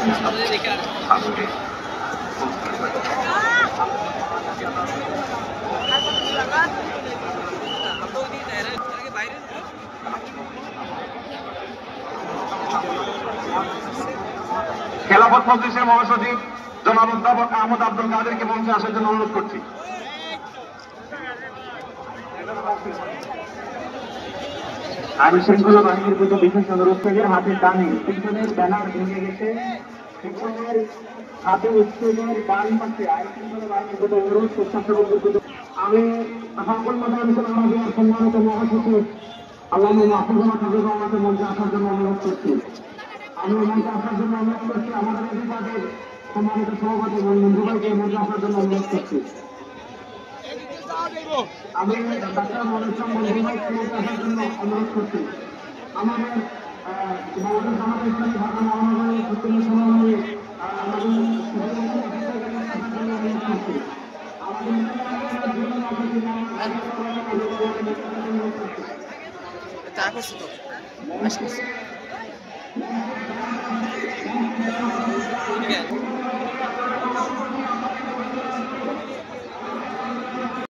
আজকে খেলাফত মজলিসের মহাসচিব জনাব অধ্যাপক আহমদ আব্দুল কাদেরকে মঞ্চে আসার জন্য অনুরোধ করছি। আইন শৃঙ্খলা বাহিনীর প্রতি বিশেষ অনুরোধ থেকে হাতের ডানে পিছনের ব্যানার ভেঙে গেছে, পিছনের হাতে উৎসবের ডান পাশে আইন শৃঙ্খলা বাহিনীর প্রতি অনুরোধ স্বেচ্ছাসেবকদের। আমি সকল মাদ্রাসার আমাদের সম্মানিত মহাসচিব আল্লামা মাহফুজুল্লাহ খাদিম আমাকে মঞ্চে আসার জন্য অনুরোধ করছি। আমি মঞ্চে আসার জন্য অনুরোধ করছি আমাদের বিভাগের সম্মানিত সভাপতি মঞ্জু ভাইকে মঞ্চে আসার জন্য অনুরোধ করছি। আমি ডাক্তার মনোজ মঞ্জু ভাইকে মঞ্চে আসার জন্য অনুরোধ করছি। আমাদের বাংলাদেশ জামাত ইসলামী ঢাকা মহানগরীর সত্যি সভাপতি ঠিক আছে।